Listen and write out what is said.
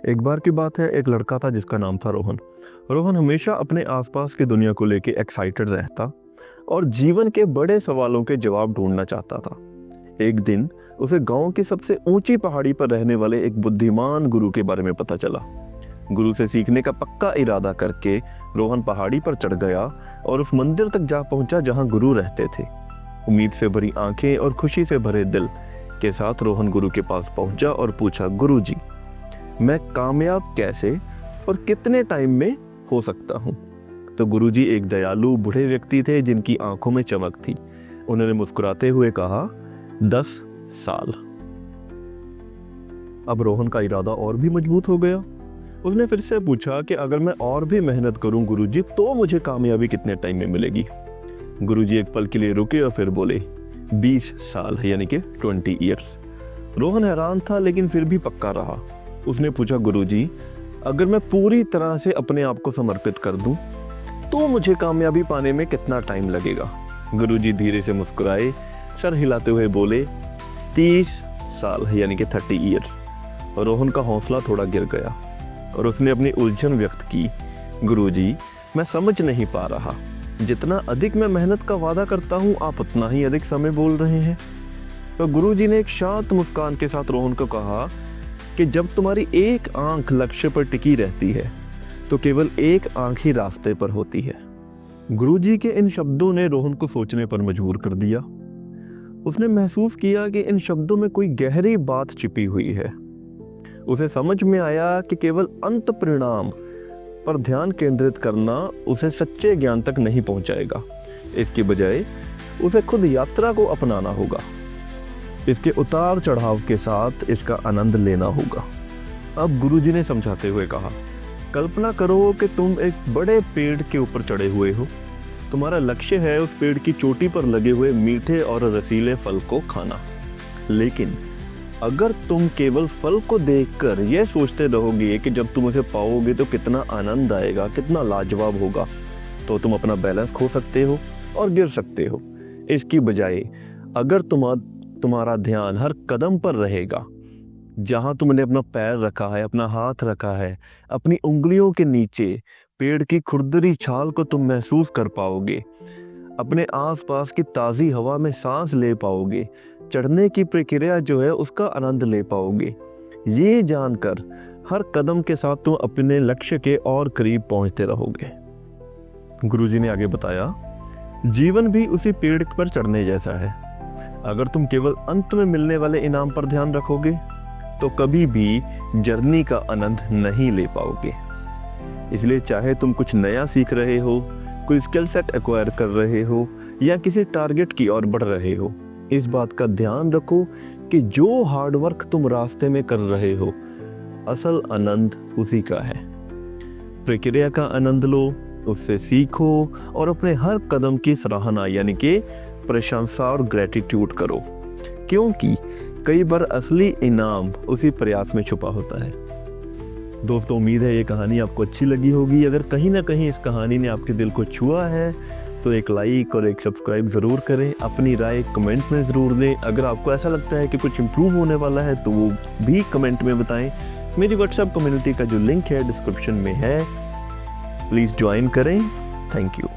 एक बार की बात है, एक लड़का था जिसका नाम था रोहन। रोहन हमेशा अपने आसपास की दुनिया को लेके एक्साइटेड रहता और जीवन के बड़े सवालों के जवाब ढूंढना चाहता था। एक दिन उसे गांव की सबसे ऊंची पहाड़ी पर रहने वाले एक बुद्धिमान गुरु के बारे में पता चला। गुरु से सीखने का पक्का इरादा करके रोहन पहाड़ी पर चढ़ गया और उस मंदिर तक जा पहुंचा जहां गुरु रहते थे। उम्मीद से भरी आंखें और खुशी से भरे दिल के साथ रोहन गुरु के पास पहुंचा और पूछा, गुरु जी, मैं कामयाब कैसे और कितने टाइम में हो सकता हूँ? तो गुरुजी एक दयालु बूढ़े व्यक्ति थे जिनकी आंखों में चमक थी। उन्होंने मुस्कुराते हुए कहा, 10 साल। अब रोहन का इरादा और भी मजबूत हो गया। उसने फिर से पूछा कि अगर मैं और भी मेहनत करूं गुरुजी, तो मुझे कामयाबी कितने टाइम में मिलेगी? गुरुजी एक पल के लिए रुके और फिर बोले, 20 साल, यानी कि 20 ईयर्स। रोहन हैरान था लेकिन फिर भी पक्का रहा। उसने पूछा, गुरुजी, अगर मैं पूरी तरह से अपने आप को समर्पित कर दूं, तो मुझे कामयाबी पाने में कितना टाइम लगेगा? गुरुजी धीरे से मुस्कुराए, सर हिलाते हुए बोले, 30 साल, यानी कि 30 ईयर्स। रोहन का हौसला थोड़ा गिर गया और उसने अपनी उलझन व्यक्त की, गुरुजी, मैं समझ नहीं पा रहा। जितना अधिक मैं मेहनत का वादा करता हूँ, आप उतना ही अधिक समय बोल रहे हैं। तो गुरुजी ने एक शांत मुस्कान के साथ रोहन को कहा कि जब तुम्हारी एक आंख लक्ष्य पर टिकी रहती है, तो केवल एक आंख ही रास्ते पर होती है। गुरुजी के इन शब्दों ने रोहन को सोचने पर मजबूर कर दिया। उसने महसूस किया कि इन शब्दों में कोई गहरी बात छिपी हुई है। उसे समझ में आया कि केवल अंत परिणाम पर ध्यान केंद्रित करना उसे सच्चे ज्ञान तक नहीं पहुंचाएगा। इसके बजाय उसे खुद यात्रा को अपनाना होगा। इसके उतार चढ़ाव के साथ इसका आनंद लेना होगा। अब गुरुजी ने समझाते हुए कहा, कल्पना करो कि तुम एक बड़े पेड़ के ऊपर चढ़े हुए हो। तुम्हारा लक्ष्य है उस पेड़ की चोटी पर लगे हुए मीठे और रसीले फल को खाना। लेकिन अगर तुम केवल फल को देखकर यह सोचते रहोगे कि जब तुम उसे पाओगे तो कितना आनंद आएगा, कितना लाजवाब होगा, तो तुम अपना बैलेंस खो सकते हो और गिर सकते हो। इसकी बजाय अगर तुम्हारा ध्यान हर कदम पर रहेगा, जहां तुमने अपना पैर रखा है, अपना हाथ रखा है, अपनी उंगलियों के नीचे पेड़ की खुरदरी छाल को तुम महसूस कर पाओगे, अपने आसपास की ताज़ी हवा में सांस ले पाओगे, चढ़ने की प्रक्रिया जो है उसका आनंद ले पाओगे। ये जानकर हर कदम के साथ तुम अपने लक्ष्य के और करीब पहुंचते रहोगे। गुरुजी ने आगे बताया, जीवन भी उसी पेड़ पर चढ़ने जैसा है। अगर तुम केवल अंत में मिलने वाले इनाम पर ध्यान रखोगे, तो कभी भी जर्नी का आनंद नहीं ले पाओगे। इसलिए चाहे तुम कुछ नया सीख रहे हो, कोई स्किल सेट एक्वायर कर रहे हो या किसी टारगेट की ओर बढ़ रहे हो, इस बात का ध्यान रखो कि जो हार्डवर्क तुम रास्ते में कर रहे हो, असल आनंद उसी का है। प्रक्रिया का आनंद लो, उससे सीखो और अपने हर कदम की सराहना यानी कि प्रशंसा और ग्रेटिट्यूड करो, क्योंकि कई बार असली इनाम उसी प्रयास में छुपा होता है। दोस्तों, उम्मीद है ये कहानी आपको अच्छी लगी होगी। अगर कहीं ना कहीं इस कहानी ने आपके दिल को छुआ है तो एक लाइक और एक सब्सक्राइब ज़रूर करें। अपनी राय कमेंट में ज़रूर दें। अगर आपको ऐसा लगता है कि कुछ इम्प्रूव होने वाला है तो वो भी कमेंट में बताएं। मेरी व्हाट्सएप कम्युनिटी का जो लिंक है डिस्क्रिप्शन में है, प्लीज़ ज्वाइन करें। Thank you.